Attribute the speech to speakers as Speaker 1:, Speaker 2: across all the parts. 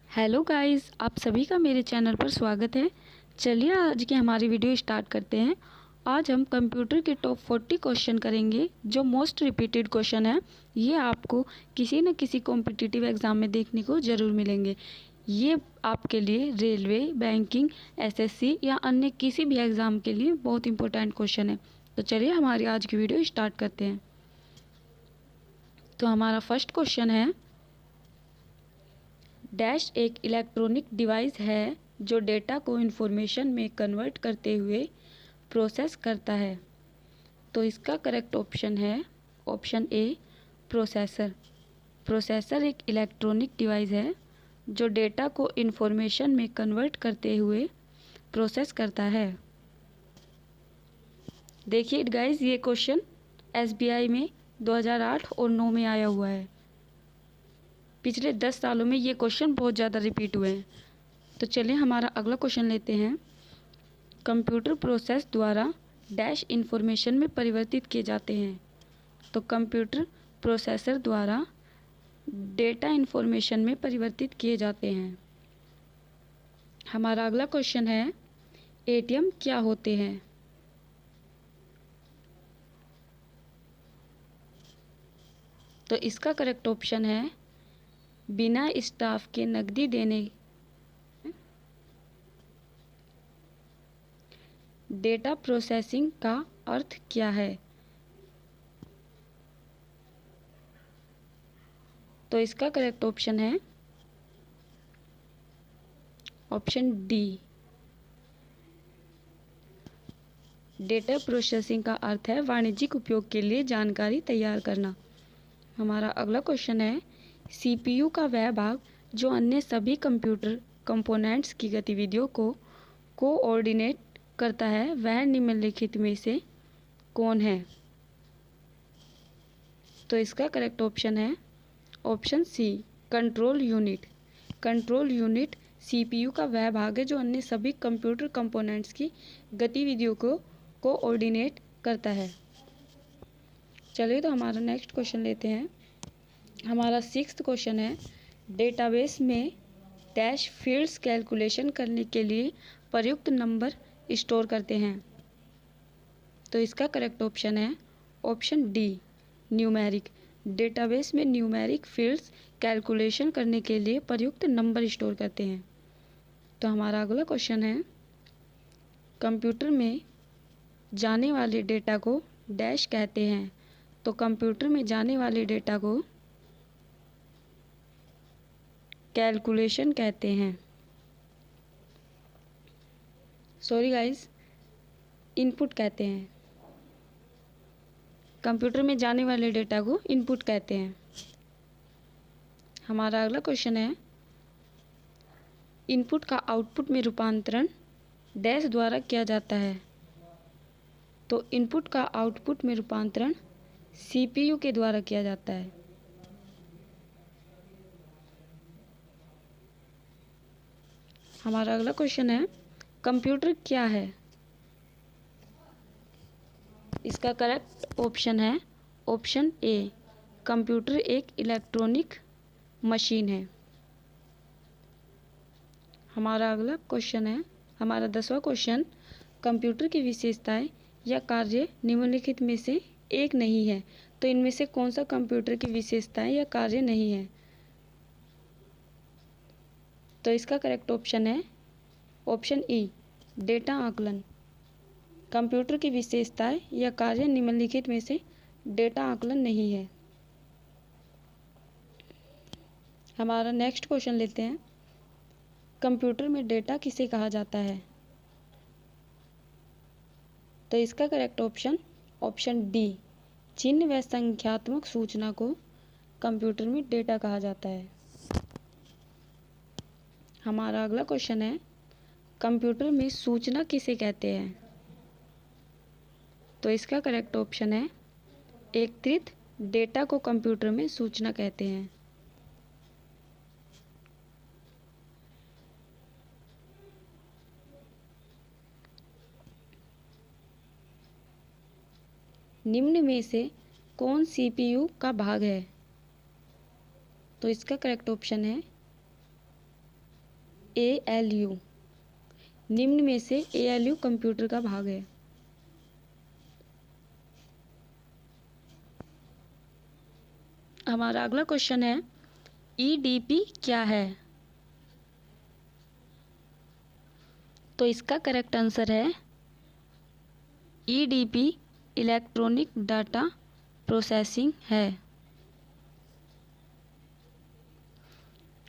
Speaker 1: Hello guys, आप सभी का मेरे चैनल पर स्वागत है। चलिए आज की हमारी वीडियो स्टार्ट करते हैं। आज हम कंप्यूटर के टॉप 40 क्वेश्चन करेंगे जो मोस्ट रिपीटेड क्वेश्चन है। ये आपको किसी न किसी कॉम्पिटिटिव एग्ज़ाम में देखने को ज़रूर मिलेंगे। ये आपके लिए रेलवे, बैंकिंग, एसएससी या अन्य किसी भी एग्ज़ाम के लिए बहुत इंपॉर्टेंट क्वेश्चन है। तो चलिए हमारी आज की वीडियो स्टार्ट करते हैं। तो हमारा फर्स्ट क्वेश्चन है, डैश एक इलेक्ट्रॉनिक डिवाइस है जो डेटा को इन्फॉर्मेशन में कन्वर्ट करते हुए प्रोसेस करता है। तो इसका करेक्ट ऑप्शन है ऑप्शन ए, प्रोसेसर। प्रोसेसर एक इलेक्ट्रॉनिक डिवाइस है जो डेटा को इन्फॉर्मेशन में कन्वर्ट करते हुए प्रोसेस करता है। देखिए गाइस, ये क्वेश्चन एसबीआई में 2008 और 9 में आया हुआ है। पिछले 10 सालों में ये क्वेश्चन बहुत ज़्यादा रिपीट हुए हैं। तो चलिए हमारा अगला क्वेश्चन लेते हैं। कंप्यूटर प्रोसेस द्वारा डैश इंफॉर्मेशन में परिवर्तित किए जाते हैं। तो कंप्यूटर प्रोसेसर द्वारा डेटा इंफॉर्मेशन में परिवर्तित किए जाते हैं। हमारा अगला क्वेश्चन है, एटीएम क्या होते हैं। तो इसका करेक्ट ऑप्शन है, बिना स्टाफ के नकदी देने डेटा प्रोसेसिंग का अर्थ क्या है। तो इसका करेक्ट ऑप्शन है ऑप्शन डी, डेटा प्रोसेसिंग का अर्थ है वाणिज्यिक उपयोग के लिए जानकारी तैयार करना। हमारा अगला क्वेश्चन है, सीपीयू का वह भाग जो अन्य सभी कंप्यूटर कंपोनेंट्स की गतिविधियों को कोऑर्डिनेट करता है, वह निम्नलिखित में से कौन है। तो इसका करेक्ट ऑप्शन है option C, control unit. Control unit CPU का वह भाग है जो अन्य सभी कंप्यूटर कंपोनेंट्स की गतिविधियों को कोऑर्डिनेट करता है। चलिए तो हमारा नेक्स्ट क्वेश्चन लेते हैं। हमारा 6th क्वेश्चन है, डेटाबेस में डैश फील्ड्स कैलकुलेशन करने के लिए प्रयुक्त नंबर स्टोर करते हैं। तो इसका करेक्ट ऑप्शन है ऑप्शन डी, न्यूमेरिक। डेटाबेस में न्यूमेरिक फील्ड्स कैलकुलेशन करने के लिए प्रयुक्त नंबर स्टोर करते हैं। तो हमारा अगला क्वेश्चन है, कंप्यूटर में जाने वाले डेटा को डैश कहते हैं। तो कंप्यूटर में जाने वाले डेटा को कैलकुलेशन कहते हैं। सॉरी गाइस, इनपुट कहते हैं। कंप्यूटर में जाने वाले डेटा को इनपुट कहते हैं। हमारा अगला क्वेश्चन है, इनपुट का आउटपुट में रूपांतरण डैश द्वारा किया जाता है। तो इनपुट का आउटपुट में रूपांतरण सीपीयू के द्वारा किया जाता है। हमारा अगला क्वेश्चन है, कंप्यूटर क्या है। इसका करेक्ट ऑप्शन है ऑप्शन ए, कंप्यूटर एक इलेक्ट्रॉनिक मशीन है। हमारा अगला क्वेश्चन है, हमारा 10वां क्वेश्चन, कंप्यूटर की विशेषताएं या कार्य निम्नलिखित में से एक नहीं है। तो इनमें से कौन सा कंप्यूटर की विशेषताएं या कार्य नहीं है। तो इसका करेक्ट ऑप्शन है ऑप्शन ई, डेटा आकलन। कंप्यूटर की विशेषताएं या कार्य निम्नलिखित में से डेटा आकलन नहीं है। हमारा नेक्स्ट क्वेश्चन लेते हैं, कंप्यूटर में डेटा किसे कहा जाता है। तो इसका करेक्ट ऑप्शन ऑप्शन डी, चिन्ह व संख्यात्मक सूचना को कंप्यूटर में डेटा कहा जाता है। हमारा अगला क्वेश्चन है, कंप्यूटर में सूचना किसे कहते हैं। तो इसका करेक्ट ऑप्शन है एकत्रित डेटा को कंप्यूटर में सूचना कहते हैं। निम्न में से कौन सीपीयू का भाग है। तो इसका करेक्ट ऑप्शन है ALU निम्न में से ALU कंप्यूटर का भाग है। हमारा अगला क्वेश्चन है EDP क्या है? तो इसका करेक्ट आंसर है EDP इलेक्ट्रॉनिक डाटा प्रोसेसिंग है।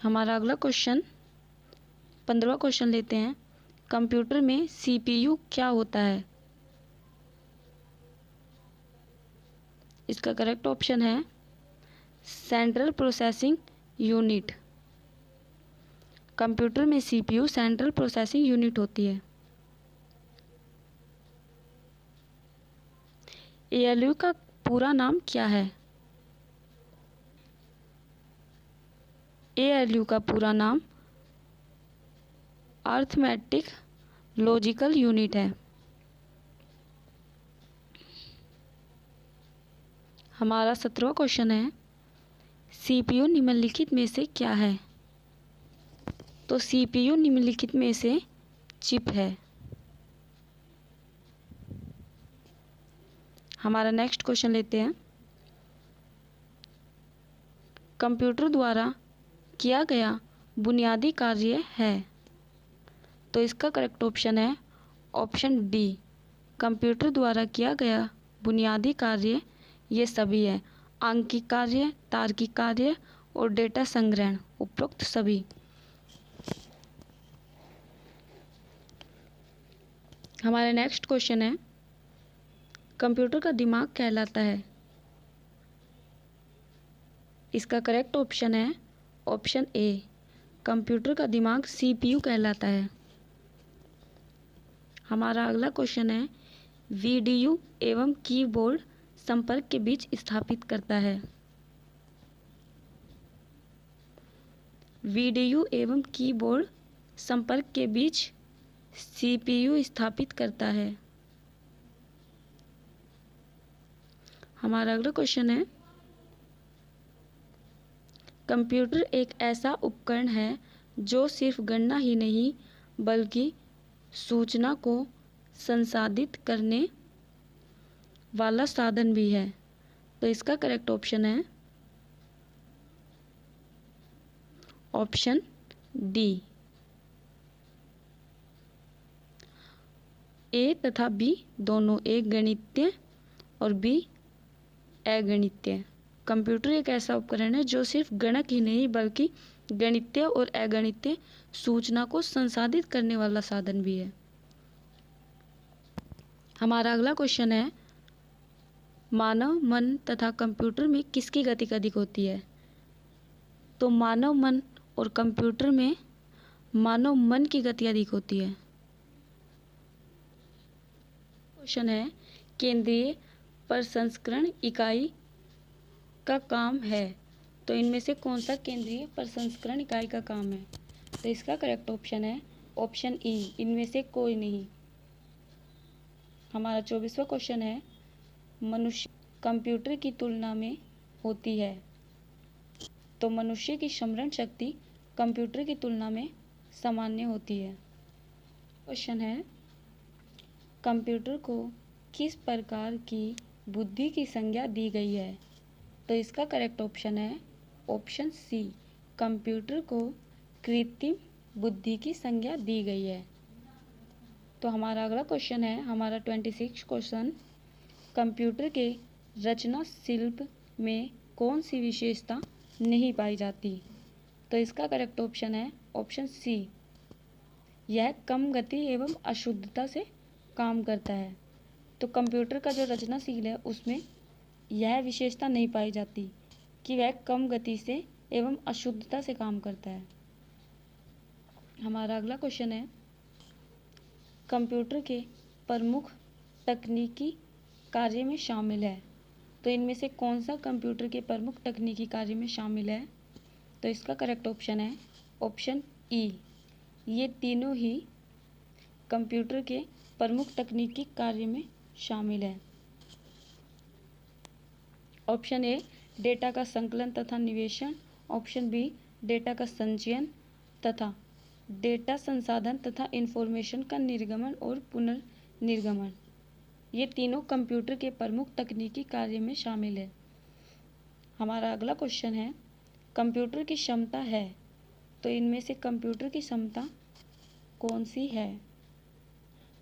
Speaker 1: हमारा अगला क्वेश्चन 15वां क्वेश्चन लेते हैं। कंप्यूटर में CPU क्या होता है? इसका करेक्ट ऑप्शन है सेंट्रल प्रोसेसिंग यूनिट। कंप्यूटर में CPU सेंट्रल प्रोसेसिंग यूनिट होती है। ALU का पूरा नाम क्या है? ALU का पूरा नाम अर्थमेटिक लॉजिकल यूनिट है। हमारा 17वां क्वेश्चन है CPU निम्नलिखित में से क्या है? तो CPU निम्नलिखित में से चिप है। हमारा नेक्स्ट क्वेश्चन लेते हैं। कंप्यूटर द्वारा किया गया बुनियादी कार्य है। तो इसका करेक्ट ऑप्शन है ऑप्शन डी। कंप्यूटर द्वारा किया गया बुनियादी कार्य ये सभी है, आंकिक कार्य, तार्किक कार्य और डेटा संग्रहण, उपरोक्त सभी। हमारा नेक्स्ट क्वेश्चन है कंप्यूटर का दिमाग कहलाता है। इसका करेक्ट ऑप्शन है ऑप्शन ए। कंप्यूटर का दिमाग CPU कहलाता है। हमारा अगला क्वेश्चन है VDU एवं कीबोर्ड संपर्क के बीच स्थापित करता है। VDU एवं कीबोर्ड संपर्क के बीच CPU स्थापित करता है। हमारा अगला क्वेश्चन है कंप्यूटर एक ऐसा उपकरण है जो सिर्फ गणना ही नहीं बल्कि सूचना को संसाधित करने वाला साधन भी है। तो इसका करेक्ट ऑप्शन है ऑप्शन डी। ए तथा बी दोनों, एक गणितीय और बी अगणितीय। कंप्यूटर एक ऐसा उपकरण है जो सिर्फ गणक ही नहीं बल्कि गणितीय और अगणितीय सूचना को संसाधित करने वाला साधन भी है। हमारा अगला क्वेश्चन है मानव मन तथा कंप्यूटर में किसकी गति अधिक होती है? तो मानव मन और कंप्यूटर में मानव मन की गति अधिक होती है। क्वेश्चन है केंद्रीय प्रसंस्करण इकाई का काम है। तो इनमें से कौन सा केंद्रीय प्रसंस्करण इकाई का काम है? तो इसका करेक्ट ऑप्शन है ऑप्शन ई, इनमें से कोई नहीं। हमारा 24वां क्वेश्चन है मनुष्य कंप्यूटर की तुलना में होती है। तो मनुष्य की स्मरण शक्ति कंप्यूटर की तुलना में सामान्य होती है। क्वेश्चन है कंप्यूटर को किस प्रकार की बुद्धि की संज्ञा दी गई है? तो इसका करेक्ट ऑप्शन है ऑप्शन सी। कंप्यूटर को कृत्रिम बुद्धि की संज्ञा दी गई है। तो हमारा अगला क्वेश्चन है हमारा 26 क्वेश्चन कंप्यूटर के रचना शिल्प में कौन सी विशेषता नहीं पाई जाती? तो इसका करेक्ट ऑप्शन है ऑप्शन सी। यह कम गति एवं अशुद्धता से काम करता है। तो कंप्यूटर का जो रचनाशील है उसमें यह विशेषता नहीं पाई जाती कि वह कम गति से एवं अशुद्धता से काम करता है। हमारा अगला क्वेश्चन है कंप्यूटर के प्रमुख तकनीकी कार्य में शामिल है। तो इनमें से कौन सा कंप्यूटर के प्रमुख तकनीकी कार्य में शामिल है? तो इसका करेक्ट ऑप्शन है ऑप्शन ई। ये तीनों ही कंप्यूटर के प्रमुख तकनीकी कार्य में शामिल है। ऑप्शन ए डेटा का संकलन तथा निवेशन, ऑप्शन बी डेटा का संचयन तथा डेटा संसाधन तथा इंफॉर्मेशन का निर्गमन और पुनर्निर्गमन, ये तीनों कंप्यूटर के प्रमुख तकनीकी कार्य में शामिल है। हमारा अगला क्वेश्चन है, कंप्यूटर की क्षमता है, तो इनमें से कंप्यूटर की क्षमता कौन सी है?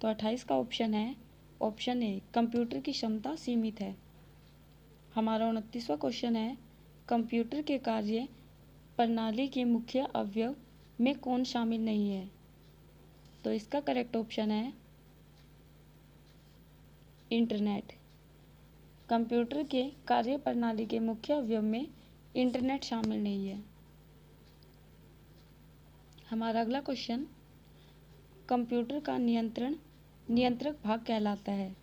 Speaker 1: तो 28 का ऑप्शन है ऑप्शन ए, कंप्यूटर की क्षमता सीमित है। हमारा 29वां क्वेश्चन है, कंप्यूटर के कार्य प्रणाली के मुख्य अवयव में कौन शामिल नहीं है? तो इसका करेक्ट ऑप्शन है इंटरनेट। कंप्यूटर के कार्य प्रणाली के मुख्य अवयव में इंटरनेट शामिल नहीं है। हमारा अगला क्वेश्चन, कंप्यूटर का नियंत्रक भाग कहलाता है।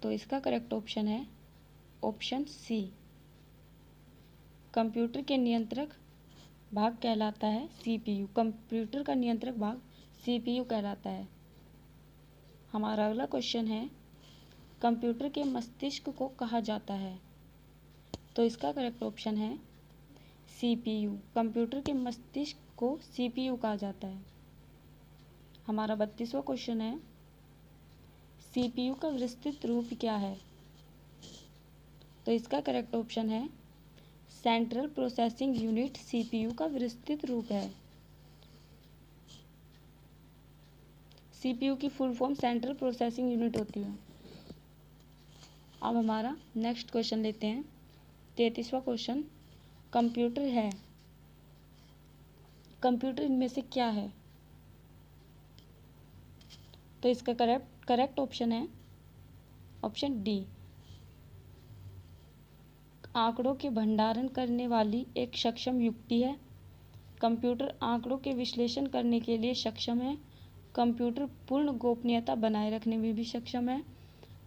Speaker 1: तो इसका करेक्ट ऑप्शन है ऑप्शन सी, कंप्यूटर के नियंत्रक भाग कहलाता है सीपीयू। कंप्यूटर का नियंत्रक भाग सीपीयू कहलाता है। हमारा अगला क्वेश्चन है, कंप्यूटर के मस्तिष्क को कहा जाता है। तो इसका करेक्ट ऑप्शन है सीपीयू। कंप्यूटर के मस्तिष्क को सीपीयू कहा जाता है। हमारा 32वां क्वेश्चन है, सीपीयू का विस्तृत रूप क्या है? तो इसका करेक्ट ऑप्शन है सेंट्रल प्रोसेसिंग यूनिट सीपीयू का विस्तृत रूप है। सीपीयू की full form central processing unit होती है। अब हमारा नेक्स्ट क्वेश्चन लेते हैं, 33वां क्वेश्चन, कंप्यूटर है, कंप्यूटर इनमें से क्या है? तो इसका करेक्ट ऑप्शन है ऑप्शन डी, आंकड़ों के भंडारण करने वाली एक सक्षम युक्ति है। कंप्यूटर आंकड़ों के विश्लेषण करने के लिए सक्षम है। कंप्यूटर पूर्ण गोपनीयता बनाए रखने में भी सक्षम है।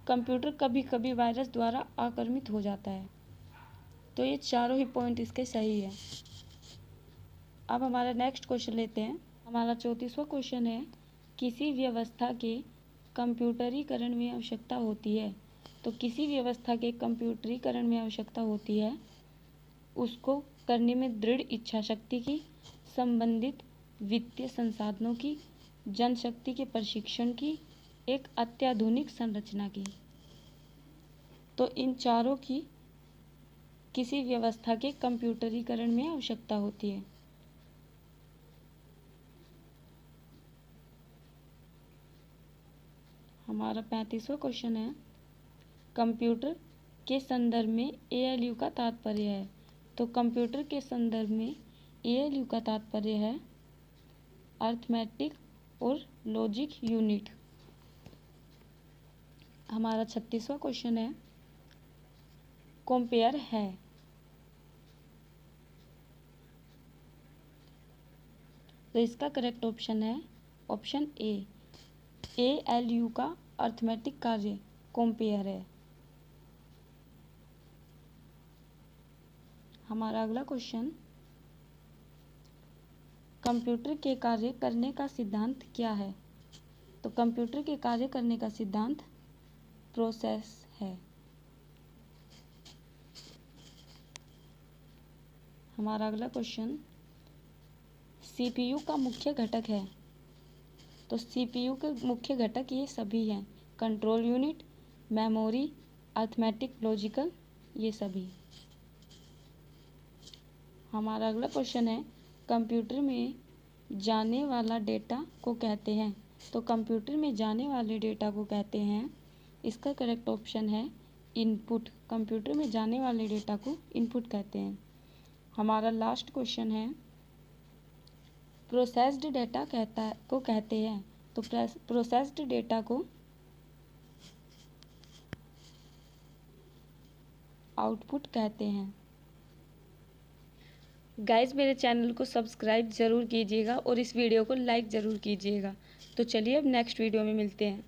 Speaker 1: कंप्यूटर कभी कभी वायरस द्वारा आक्रामित हो जाता है। तो ये चारों ही पॉइंट इसके सही है। अब हमारा नेक्स्ट क्वेश्चन लेते हैं। हमारा 34वां क्वेश्चन है, किसी व्यवस्था के कंप्यूटरीकरण में आवश्यकता होती है। तो किसी व्यवस्था के कंप्यूटरीकरण में आवश्यकता होती है, उसको करने में दृढ़ इच्छा शक्ति की, संबंधित वित्तीय संसाधनों की, जनशक्ति के प्रशिक्षण की, एक अत्याधुनिक संरचना की। तो इन चारों की किसी व्यवस्था के कंप्यूटरीकरण में आवश्यकता होती है। हमारा 35वां क्वेश्चन है, कंप्यूटर के संदर्भ में एएलयू का तात्पर्य है। तो कंप्यूटर के संदर्भ में एएलयू का तात्पर्य है अर्थमेटिक और लॉजिक यूनिट। हमारा 36वां क्वेश्चन है, कंपेयर है। तो इसका करेक्ट ऑप्शन है ऑप्शन ए, एएलयू का अर्थमेटिक कार्य कंपेयर है। हमारा अगला क्वेश्चन, कंप्यूटर के कार्य करने का सिद्धांत क्या है? तो कंप्यूटर के कार्य करने का सिद्धांत प्रोसेस है। हमारा अगला क्वेश्चन, सीपीयू का मुख्य घटक है। तो सीपीयू के मुख्य घटक ये सभी हैं, control unit, memory, arithmetic, logical, ये सभी। हमारा अगला क्वेश्चन है, कंप्यूटर में जाने वाला डेटा को कहते हैं। तो कंप्यूटर में जाने वाले डेटा को कहते हैं, इसका करेक्ट ऑप्शन है इनपुट। कंप्यूटर में जाने वाले डेटा को इनपुट कहते हैं। हमारा लास्ट क्वेश्चन है, प्रोसेस्ड डेटा को कहते हैं। तो प्रोसेस्ड डेटा को आउटपुट कहते हैं। गाइज, मेरे चैनल को सब्सक्राइब ज़रूर कीजिएगा और इस वीडियो को लाइक ज़रूर कीजिएगा। तो चलिए अब नेक्स्ट वीडियो में मिलते हैं।